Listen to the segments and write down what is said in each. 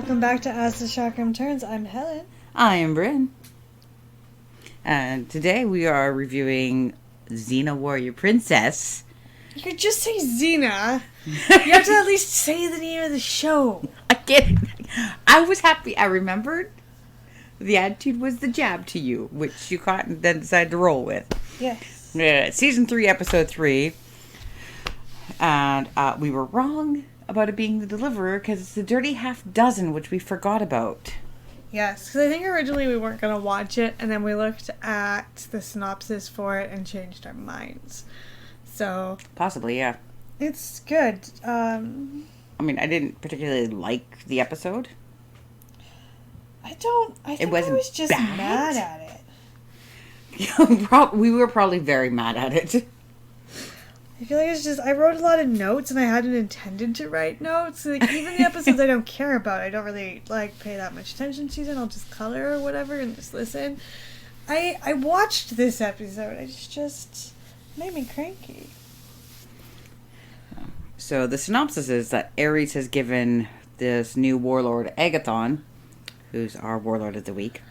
Welcome back to As the Chakram Turns. I'm Helen. I am Bryn. And today we are reviewing Xena Warrior Princess. You could just say Xena. You have to at least say the name of the show. I get it. I was happy. I remembered the attitude was the jab to you, which you caught and then decided to roll with. Yes. Season 3, episode 3. And we were wrong about it being the Deliverer because it's the Dirty Half Dozen, which we forgot about. Yes, because I think originally we weren't going to watch it, and then we looked at the synopsis for it and changed our minds. So... Possibly, yeah. It's good. I mean, I didn't particularly like the episode. I think I was just bad. mad at it. We were probably very mad at it. I feel like it's just, I wrote a lot of notes and I hadn't intended to write notes. Like, even the episodes I don't care about, I don't really, pay that much attention to them. I'll just color or whatever and just listen. I watched this episode. It just made me cranky. So the synopsis is that Ares has given this new warlord, Agathon, who's our warlord of the week,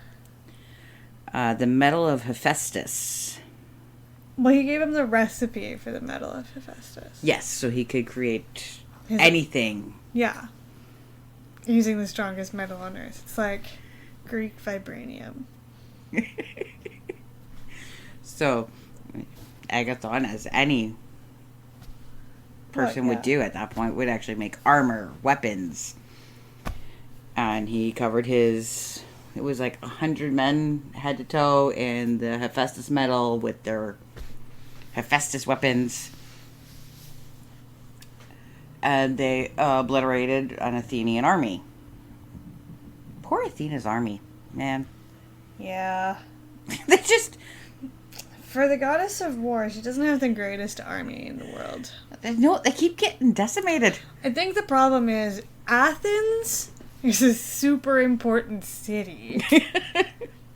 the Medal of Hephaestus. Well, he gave him the recipe for the Medal of Hephaestus. Yes, so he could create anything. Yeah. Using the strongest metal on Earth. It's like Greek vibranium. So, Agathon, as any person would do at that point, would actually make armor, weapons. And he covered his... It was like 100 men head to toe in the Hephaestus medal with their Hephaestus weapons. And they obliterated an Athenian army. Poor Athena's army, man. Yeah. They just... For the goddess of war, she doesn't have the greatest army in the world. No, they keep getting decimated. I think the problem is Athens is a super important city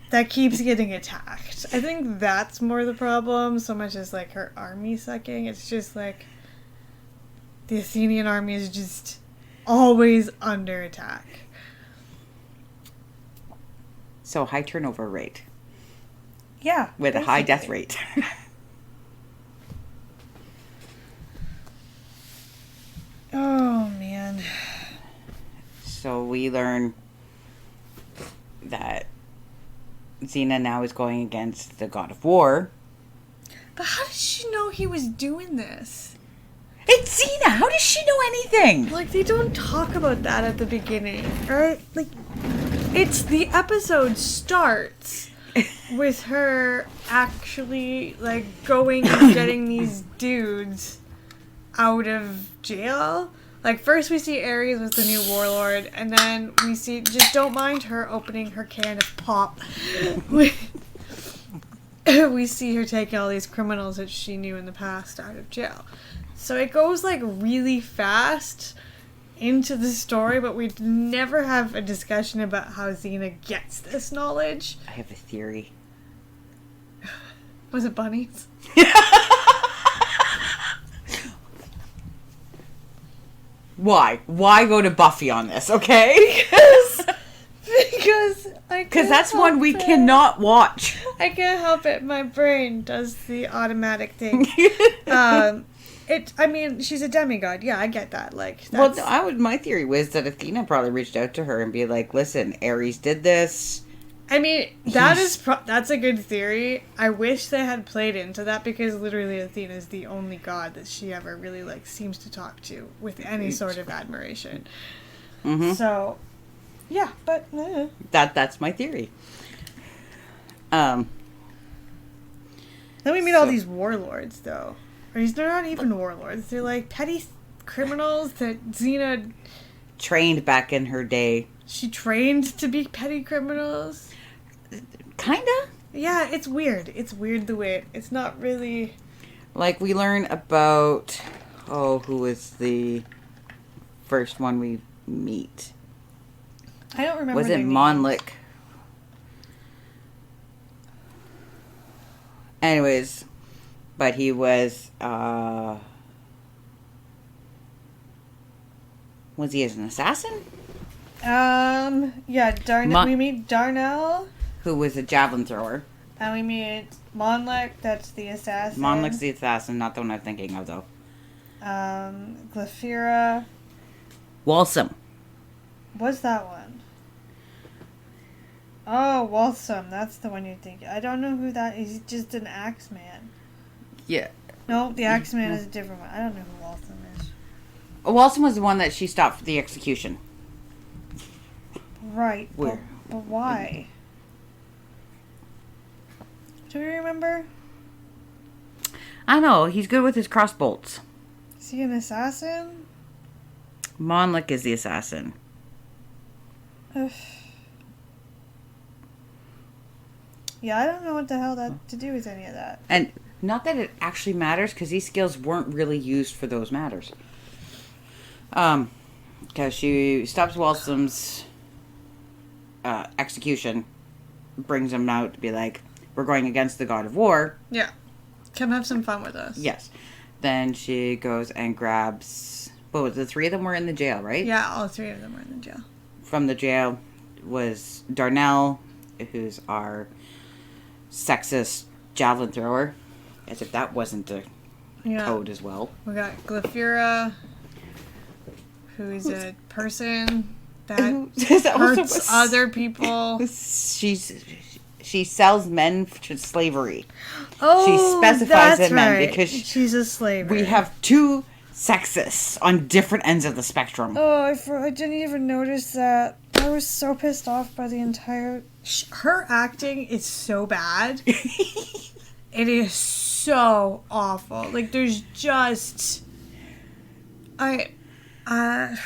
that keeps getting attacked. I think that's more the problem, so much as her army sucking. It's just the Athenian army is just always under attack. So high turnover rate. Yeah. With basically a high death rate. Oh, man. So we learn that Xena now is going against the god of war. But how did she know he was doing this? It's Xena! How does she know anything? They don't talk about that at the beginning. Right? It's the episode starts with her actually, going and getting these dudes out of jail. First we see Ares with the new warlord, and then we see, just don't mind her opening her can of pop. We see her taking all these criminals that she knew in the past out of jail. So it goes, really fast into the story, but we never have a discussion about how Xena gets this knowledge. I have a theory. Was it bunnies? Why? Why go to Buffy on this, okay? Because that's one we cannot watch. I can't help it. My brain does the automatic thing. She's a demigod. Yeah, I get that. My theory was that Athena probably reached out to her and be like, listen, Ares did this. That's a good theory. I wish they had played into that, because literally Athena is the only god that she ever really seems to talk to with any sort of admiration. Mm-hmm. So, yeah, but that's my theory. Then we meet all these warlords, though. They're not even warlords. They're petty criminals that Xena trained back in her day. She trained to be petty criminals. Kinda? Yeah, it's weird. It's weird the way it's not really... We learn about... who was the first one we meet? I don't remember. Was it Monlik? Anyways, but he was he an assassin? Yeah, we meet Darnell. Who was a javelin thrower. And we meet Monlek, that's the assassin. Monlek's the assassin, not the one I'm thinking of, though. Glafira. Walsum. What's that one? Oh, Walsum, that's the one you're thinking. I don't know who that is. He's just an Axeman. Yeah. No, the Axeman is a different one. I don't know who Walsum is. Walsum was the one that she stopped for the execution. Right. Where? But why? Do you remember? I know. He's good with his crossbolts. Is he an assassin? Monlek is the assassin. Ugh. Yeah, I don't know what the hell that to do with any of that. And not that it actually matters, because these skills weren't really used for those matters. Because she stops Walsum's execution, brings him out to be like, we're going against the god of war. Yeah. Come have some fun with us. Yes. Then she goes and grabs... Well, the three of them were in the jail, right? Yeah, all three of them were in the jail. From the jail was Darnell, who's our sexist javelin thrower. As if that wasn't a code as well. We got Glafira, who's a person that that hurts other people. She sells men to slavery. Oh, she specifies in men right. because she's a slave. We have two sexists on different ends of the spectrum. Oh, I didn't even notice that. I was so pissed off by the entire... Her acting is so bad. It is so awful. Like, there's just... And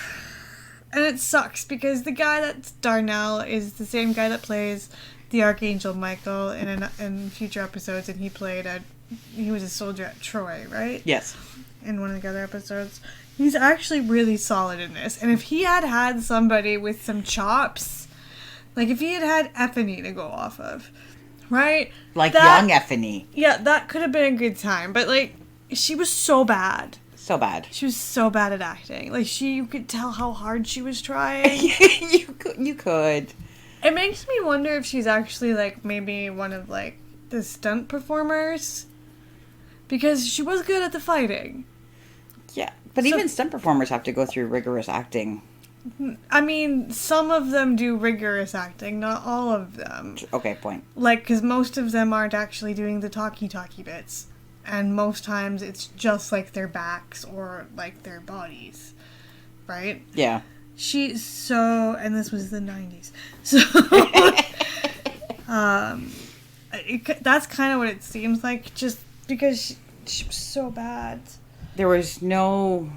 it sucks because the guy that's Darnell is the same guy that plays the Archangel Michael in future episodes, and he was a soldier at Troy, right? Yes. In one of the other episodes. He's actually really solid in this. And if he had somebody with some chops, like if he had Effany to go off of, right? Like young Effany. Yeah, that could have been a good time. But like, she was so bad. So bad. She was so bad at acting. Like, you could tell how hard she was trying. You could. It makes me wonder if she's actually like maybe one of like the stunt performers. Because she was good at the fighting. Yeah, but even stunt performers have to go through rigorous acting. I mean, some of them do rigorous acting, not all of them. Okay, point. Like, because most of them aren't actually doing the talky bits. And most times it's just like their backs or like their bodies. Right? Yeah. She's so... And this was the 90s. So... that's kind of what it seems like, just because she was so bad. There was no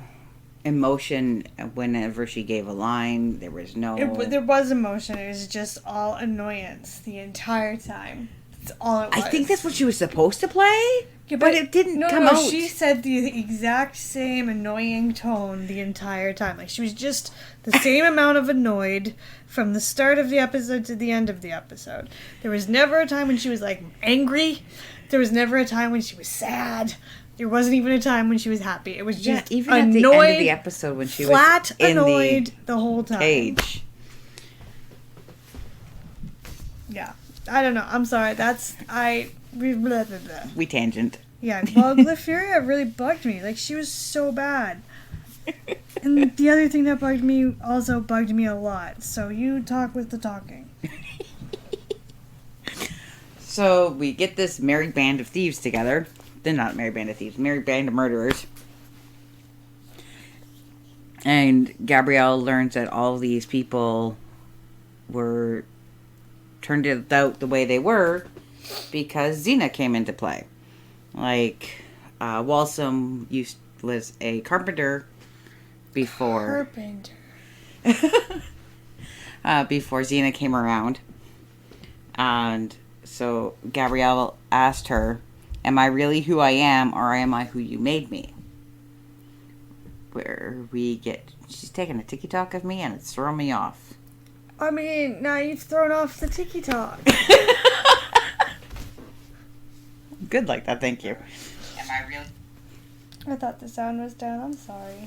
emotion whenever she gave a line. There was no... There was emotion. It was just all annoyance the entire time. That's all it was. I think that's what she was supposed to play, yeah, but it didn't come out. She said the exact same annoying tone the entire time. Like, she was just the same amount of annoyed from the start of the episode to the end of the episode. There was never a time when she was, like, angry. There was never a time when she was sad. There wasn't even a time when she was happy. It was just even annoyed, at the end of the episode when she was in annoyed the whole time. Cage. Yeah. I don't know. I'm sorry. Blah, blah, blah. We tangent. Yeah. Well, Glafira really bugged me. Like, she was so bad. And the other thing that bugged me also bugged me a lot. So you talk with the talking. So we get this merry band of thieves together. They're not merry band of thieves. Merry band of murderers. And Gabrielle learns that all these people were turned out the way they were because Xena came into play. Like, Walsum was a carpenter before... before Xena came around. And so Gabrielle asked her, am I really who I am, or am I who you made me? Where she's taking a tiki-talk of me, and it's throwing me off. I mean, now you've thrown off the tiki-talk. Good like that, thank you. Am I really? I thought the sound was down, I'm sorry.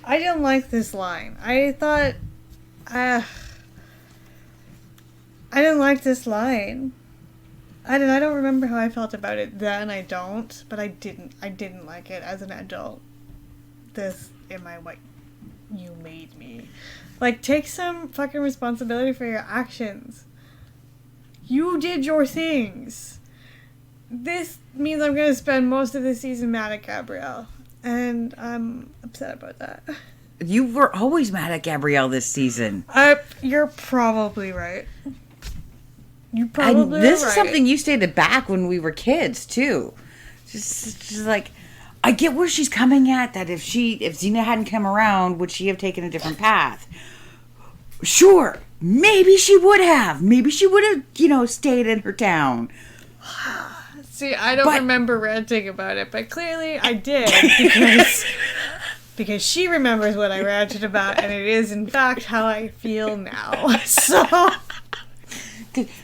I didn't like this line. I thought, I didn't like this line. I don't remember how I felt about it then. I don't, but I didn't like it as an adult. This am I what you made me. Like, take some fucking responsibility for your actions. You did your things. This means I'm gonna spend most of the season mad at Gabrielle, and I'm upset about that. You were always mad at Gabrielle this season. You're probably right. You probably This right. is something you stated back when we were kids too. Just like, I get where she's coming at. That if Xena hadn't come around, would she have taken a different path? Sure, maybe she would have. Maybe she would have, stayed in her town. See, I don't remember ranting about it, but clearly I did because she remembers what I ranted about, and it is in fact how I feel now. So.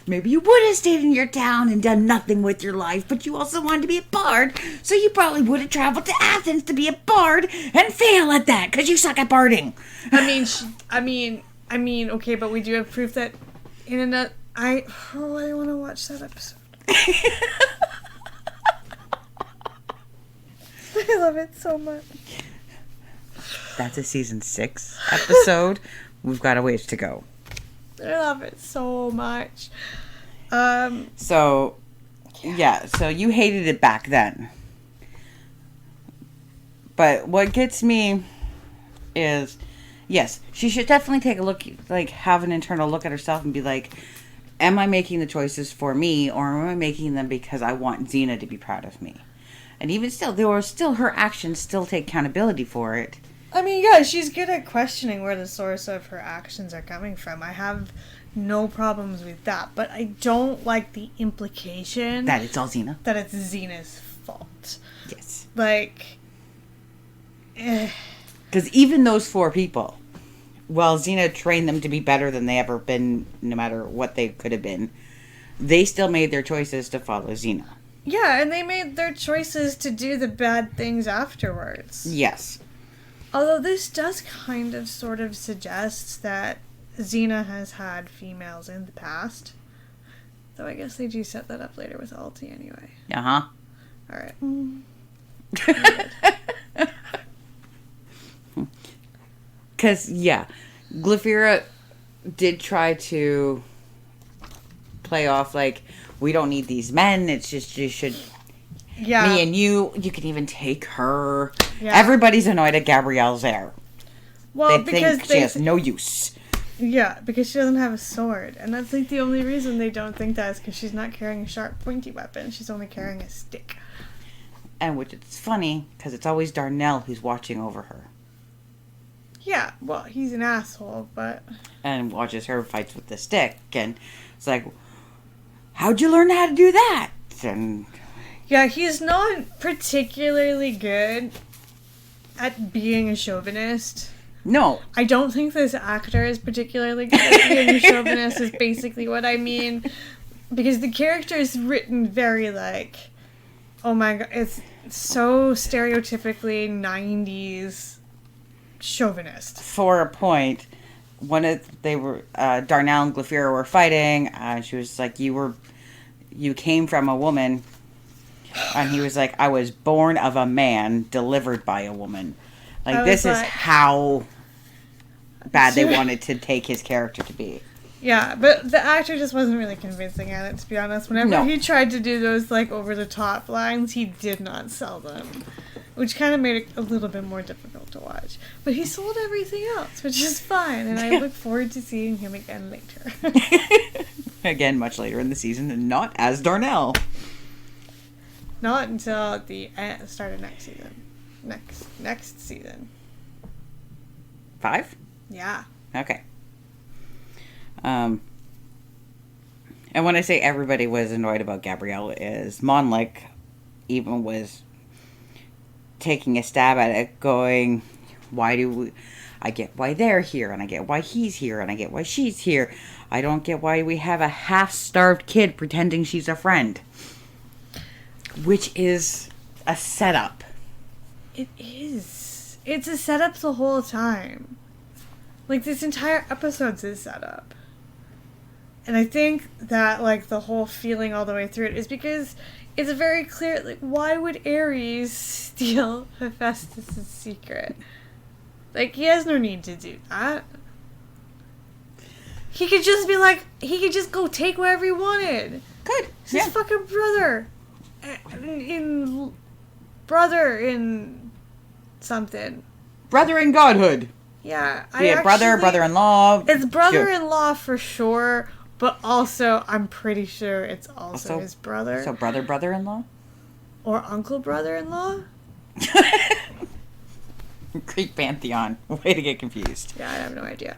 Maybe you would have stayed in your town and done nothing with your life, but you also wanted to be a bard, so you probably would have traveled to Athens to be a bard and fail at that because you suck at barding. I mean, okay, but we do have proof that in another. I want to watch that episode. I love it so much. That's a season 6 episode. We've got a ways to go. I love it so much. So you hated it back then. But what gets me is, yes, she should definitely take a look, like, have an internal look at herself and be like, am I making the choices for me, or am I making them because I want Xena to be proud of me? And even still, her actions still take accountability for it. I mean, yeah, she's good at questioning where the source of her actions are coming from. I have no problems with that, but I don't like the implication That it's all Xena. that it's Xena's fault. Yes. Like, because even those 4 people, well, Xena trained them to be better than they ever been, no matter what they could have been, they still made their choices to follow Xena. Yeah, and they made their choices to do the bad things afterwards. Yes. Although this does kind of sort of suggest that Xena has had females in the past. Though I guess they do set that up later with Alti anyway. Uh-huh. Alright. Because, yeah, Glafira did try to play off like, we don't need these men, it's just you should... Yeah. Me and you can even take her. Yeah. Everybody's annoyed at Gabrielle's there. Well, They because think she has no use. Yeah, because she doesn't have a sword. And that's like the only reason they don't think that is because she's not carrying a sharp, pointy weapon. She's only carrying a stick. And which it's funny, because it's always Darnell who's watching over her. Yeah, well, he's an asshole, but... And watches her fights with the stick. And it's like, how'd you learn how to do that? And... Yeah, he's not particularly good at being a chauvinist. No. I don't think this actor is particularly good at being a chauvinist, is basically what I mean. Because the character is written very, like, oh my god, it's so stereotypically 90s chauvinist. For a point, Darnell and Glafira were fighting, and she was like, you came from a woman. And he was like, I was born of a man, delivered by a woman. Like, this is how bad they wanted to take his character to be. Yeah, but the actor just wasn't really convincing at it, to be honest. Whenever he tried to do those, like, over-the-top lines, he did not sell them. Which kind of made it a little bit more difficult to watch. But he sold everything else, which is fine. And I look forward to seeing him again later. Again, much later in the season, and not as Darnell. Not until the start of next season. Next season. 5? Yeah. Okay. And when I say everybody was annoyed about Gabrielle, is Monlick even was taking a stab at it, going, I get why they're here, and I get why he's here, and I get why she's here. I don't get why we have a half-starved kid pretending she's a friend. Which is a setup. It is. It's a setup the whole time. Like, this entire episode's a setup. And I think that, like, the whole feeling all the way through it is because it's very clear, like, why would Ares steal Hephaestus' secret? Like, he has no need to do that. He could just be like, he could just go take whatever he wanted. Good. It's his fucking brother. Brother in something. Brother in godhood. Yeah. Brother-in-law. It's brother-in-law for sure, but also, I'm pretty sure it's also his brother. So brother-in-law? Or uncle brother-in-law? Greek pantheon. Way to get confused. Yeah, I have no idea.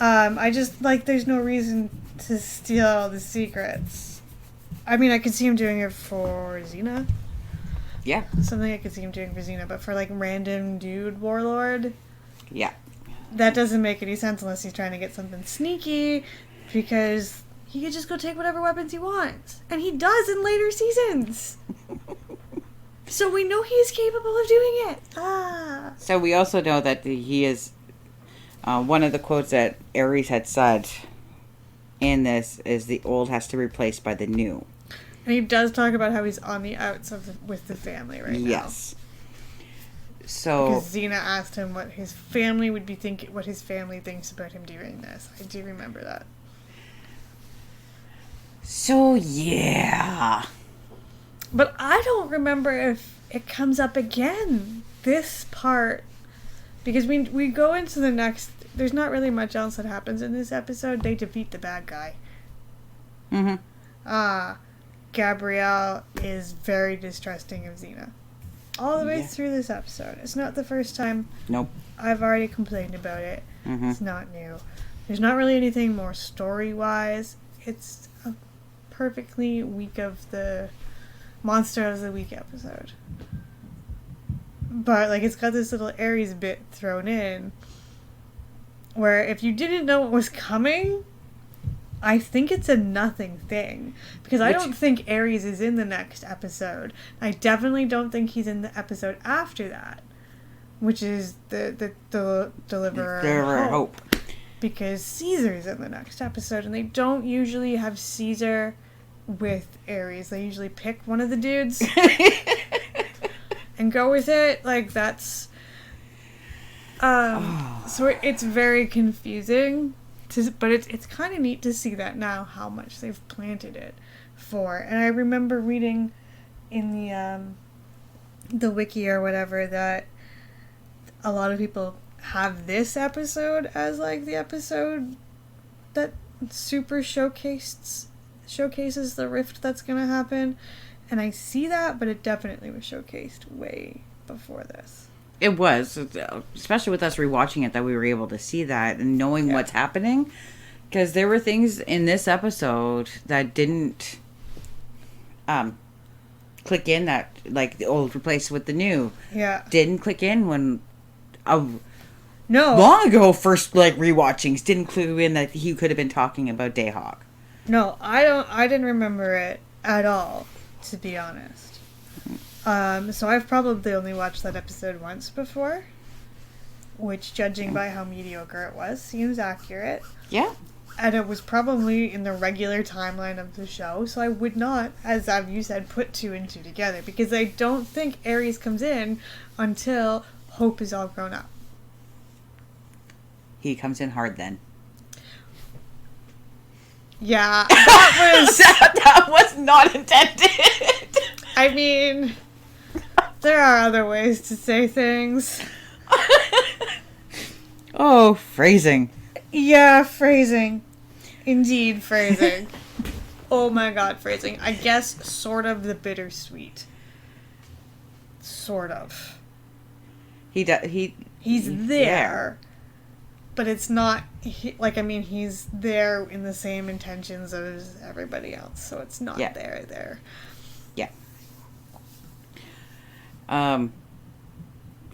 I just, like, there's no reason to steal the secrets. I mean, I could see him doing it for Xena. Yeah. Something I could see him doing for Xena, but for, like, random dude warlord... Yeah. That doesn't make any sense unless he's trying to get something sneaky, because he could just go take whatever weapons he wants. And he does in later seasons. So we know he's capable of doing it. So we also know that he is... one of the quotes that Ares had said in this is the old has to be replaced by the new. And he does talk about how he's on the outs with the family right now. Yes. So, because Xena asked him what his family would be thinking, what his family thinks about him doing this. I do remember that. So yeah. But I don't remember if it comes up again. This part, because we go into the next. There's not really much else that happens in this episode. They defeat the bad guy. Gabrielle is very distrusting of Xena. All the way through this episode. It's not the first time. Nope. I've already complained about it. It's not new. There's not really anything more story-wise. It's a perfectly week of the Monster of the Week episode. But, like, it's got this little Ares bit thrown in where if you didn't know what was coming, I think it's a nothing thing. Because I don't think Ares is in the next episode. I definitely don't think he's in the episode after that. Which is the Deliverer of Hope. Because Caesar's in the next episode. And they don't usually have Caesar with Ares. They usually pick one of the dudes. And go with it. Like, that's... So it's very confusing. But it's kind of neat to see that now, how much they've planted it for. And I remember reading in the wiki or whatever that a lot of people have this episode as, like, the episode that super showcases the rift that's going to happen. And I see that, but it definitely was showcased way before this. It was, especially with us rewatching it, that we were able to see that and knowing what's happening. Because there were things in this episode that didn't click in, that, like, the old replaced with the new. Yeah. Didn't click in when... No. Long ago, first, like, rewatchings didn't clue in that he could have been talking about Dayhawk. No, I didn't remember it at all, to be honest. So I've probably only watched that episode once before, which, judging by how mediocre it was, seems accurate. Yeah. And it was probably in the regular timeline of the show, so I would not, as you said, put two and two together, because I don't think Ares comes in until Hope is all grown up. He comes in hard then. Yeah, that was... that was not intended. I mean... There are other ways to say things. Oh, phrasing. Yeah, phrasing. Indeed, phrasing. Oh my god, phrasing. I guess sort of the bittersweet. Sort of. He's there. But it's not... he's there in the same intentions as everybody else. So it's not there. Yeah.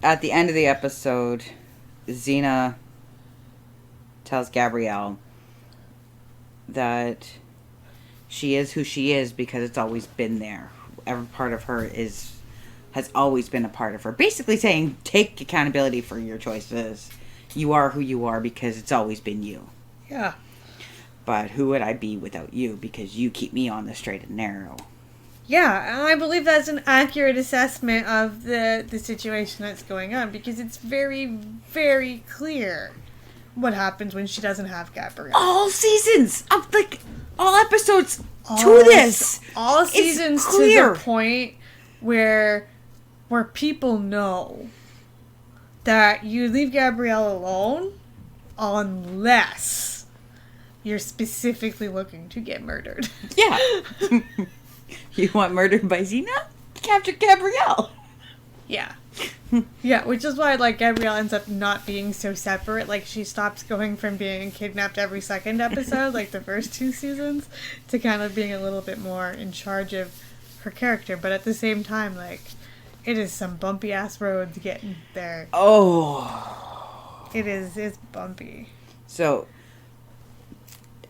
At the end of the episode, Xena tells Gabrielle that she is who she is because it's always been there. Every part of her is has always been a part of her. Basically saying, take accountability for your choices. You are who you are because it's always been you. Yeah. But who would I be without you? Because you keep me on the straight and narrow. Yeah, and I believe that's an accurate assessment of the situation that's going on, because it's very, very clear what happens when she doesn't have Gabrielle. All seasons of all episodes to this. All seasons to the point where people know that you leave Gabrielle alone unless you're specifically looking to get murdered. Yeah. You want murdered by Xena? Capture Gabrielle. Yeah. Yeah, which is why, Gabrielle ends up not being so separate. She stops going from being kidnapped every second episode, the first 2 seasons, to kind of being a little bit more in charge of her character. But at the same time, it is some bumpy-ass roads getting there. Oh. It's bumpy. So,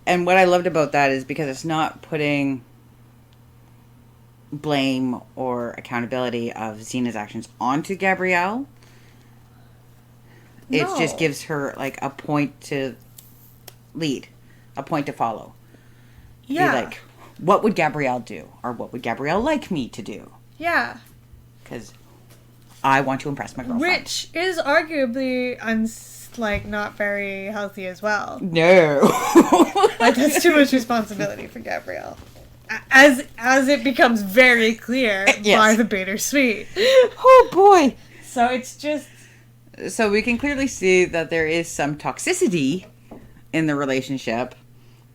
and what I loved about that is because it's not putting blame or accountability of Xena's actions onto Gabrielle. It just gives her a point to lead, a point to follow. Yeah. Be what would Gabrielle do, or what would Gabrielle like me to do? Yeah. Because I want to impress my girlfriend. Which is arguably not very healthy as well. No. That's too much responsibility for Gabrielle. As it becomes very clear by the bittersweet. Oh boy. So it's just... So we can clearly see that there is some toxicity in the relationship.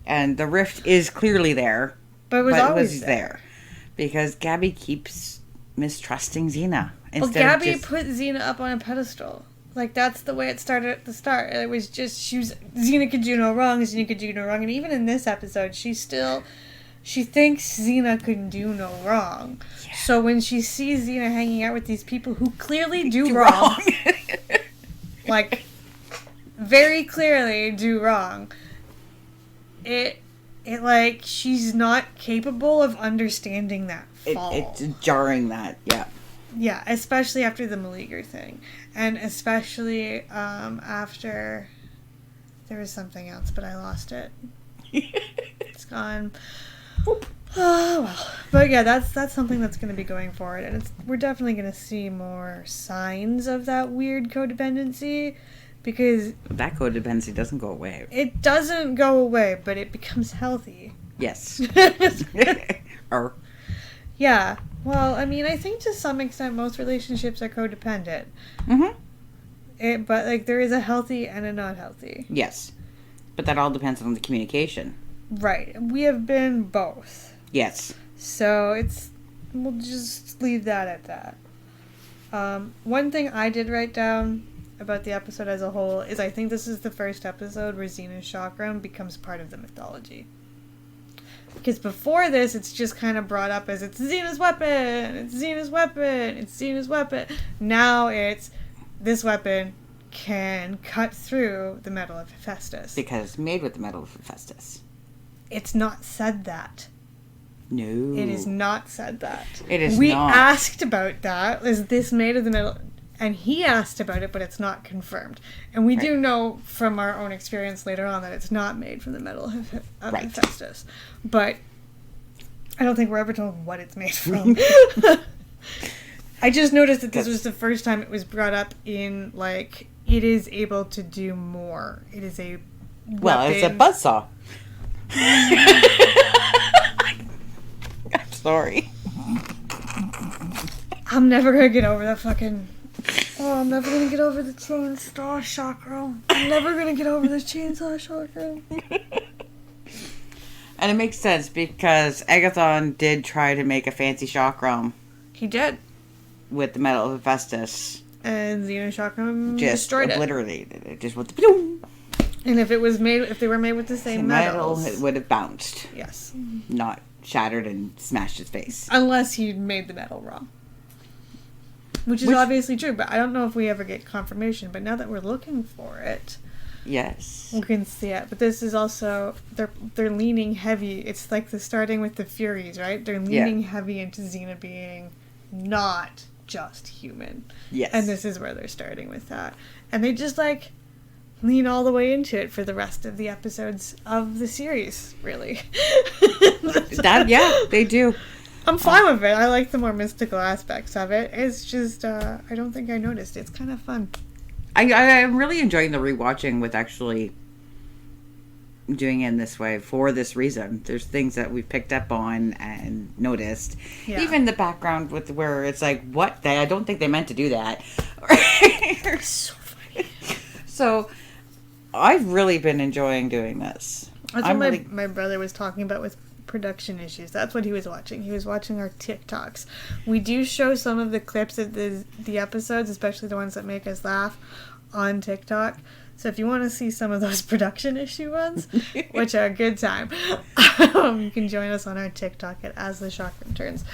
And the rift is clearly there. But it was always there. Because Gabby keeps mistrusting Xena. Well, Gabby put Xena up on a pedestal. That's the way it started at the start. It was just, Xena could do no wrong, Xena could do no wrong. And even in this episode, she thinks Xena can do no wrong. Yeah. So when she sees Xena hanging out with these people who clearly do wrong, very clearly do wrong, she's not capable of understanding that fall. It's jarring that, yeah. Yeah, especially after the Meleager thing. And especially after... There was something else, but I lost it. It's gone. Oh, well. But yeah, that's something that's going to be going forward. And we're definitely going to see more signs of that weird codependency. Because... That codependency doesn't go away. It doesn't go away, but it becomes healthy. Yes. Or... Yeah. Well, I mean, I think to some extent most relationships are codependent. Mm-hmm. But, there is a healthy and a not healthy. Yes. But that all depends on the communication. Right. We have been both. Yes. So, we'll just leave that at that. One thing I did write down about the episode as a whole is I think this is the first episode where Xena's chakram becomes part of the mythology. Because before this, it's just kind of brought up as it's Xena's weapon, it's Xena's weapon, it's Xena's weapon. Now it's this weapon can cut through the metal of Hephaestus. Because it's made with the metal of Hephaestus. It's not said that. No. It is not said that. It is we not. We asked about that. Is this made of the metal? And he asked about it, but it's not confirmed. And we do know from our own experience later on that it's not made from the metal of Hephaestus. But I don't think we're ever told what it's made from. I just noticed that this was the first time it was brought up in, it is able to do more. It is a weapon. Well, it's a buzzsaw. I'm sorry. I'm never going to get over that fucking... Oh, I'm never going to get over the chainsaw chakra. I'm never going to get over the chainsaw chakra. And it makes sense because Agathon did try to make a fancy chakram. He did. With the metal of Hephaestus. And Xena chakram just destroyed obliterated it. Just went the... And if they were made with the same metals, it would have bounced. Yes. Not shattered and smashed his face. Unless he made the metal wrong. Which is obviously true, but I don't know if we ever get confirmation. But now that we're looking for it, yes, we can see it. But this is also they're leaning heavy. It's starting with the Furies, right? They're leaning heavy into Xena being not just human. Yes. And this is where they're starting with that. And they just, like, lean all the way into it for the rest of the episodes of the series, really. Yeah, they do. I'm fine with it. I like the more mystical aspects of it. It's just, I don't think I noticed. It's kind of fun. I'm really enjoying the rewatching with actually doing it in this way for this reason. There's things that we've picked up on and noticed. Yeah. Even the background with where it's like, what? I don't think they meant to do that. So funny. So, I've really been enjoying doing this. That's what my brother was talking about with production issues. That's what he was watching. He was watching our TikToks. We do show some of the clips of the episodes, especially the ones that make us laugh, on TikTok. So if you want to see some of those production issue ones, which are a good time, you can join us on our TikTok at As the Shock Returns.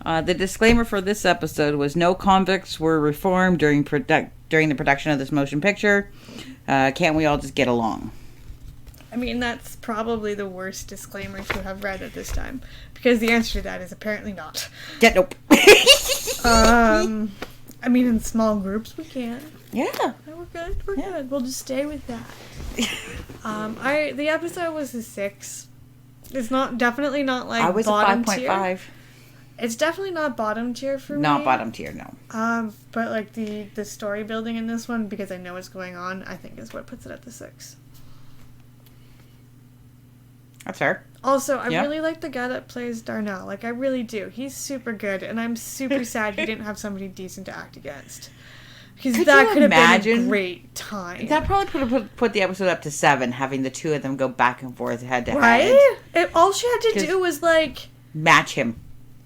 The disclaimer for this episode was no convicts were reformed during the production of this motion picture. Can't we all just get along? I mean, that's probably the worst disclaimer to have read at this time, because the answer to that is apparently not. Yeah, nope. I mean, in small groups we can. Yeah. We're good. We're good. We'll just stay with that. The episode was a 6. It's definitely not like I was bottom a 5.5. It's definitely not bottom tier for me. Not bottom tier, no. But like the story building in this one, because I know what's going on, I think is what puts it at the 6. That's fair. Also, I really like the guy that plays Darnell. Like, I really do. He's super good, and I'm super sad he didn't have somebody decent to act against. Because that could have been a great time. That probably put the episode up to 7, having the two of them go back and forth head to head. Right? All she had to do was, like... match him.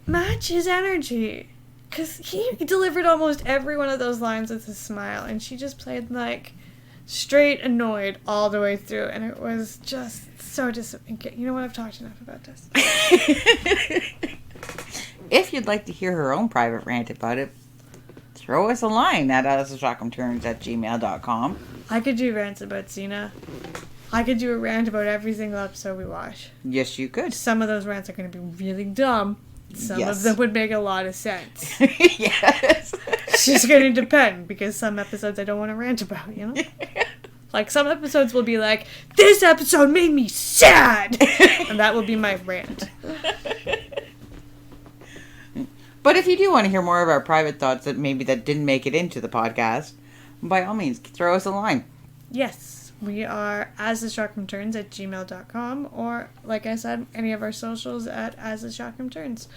Match his energy. Because he delivered almost every one of those lines with a smile, and she just played, like, straight annoyed all the way through, and it was just so disappointing. You know what? I've talked enough about this. If you'd like to hear her own private rant about it, throw us a line at astheshockreturns@gmail.com. I could do rants about Xena. I could do a rant about every single episode we watch. Yes, you could. Some of those rants are going to be really dumb. Some of them would make a lot of sense. Yes. It's just going to depend, because some episodes I don't want to rant about, you know? Like, some episodes will be like, this episode made me sad! And that will be my rant. But if you do want to hear more of our private thoughts that didn't make it into the podcast, by all means, throw us a line. Yes. We are astheshockreturns@gmail.com, or, like I said, any of our socials at astheshockreturns.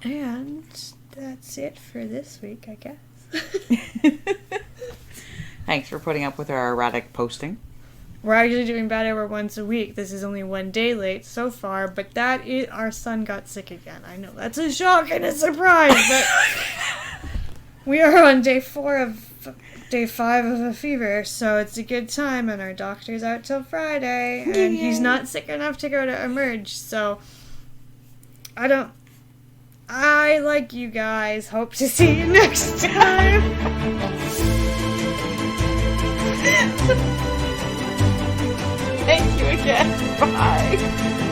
And that's it for this week, I guess. Thanks for putting up with our erratic posting. We're actually doing better once a week. This is only 1 day late so far, but our son got sick again. I know that's a shock and a surprise, but we are on day 5 of a fever, so it's a good time, and our doctor's out till Friday, and he's not sick enough to go to Emerge, so I like you guys. Hope to see you next time. Thank you again. Bye.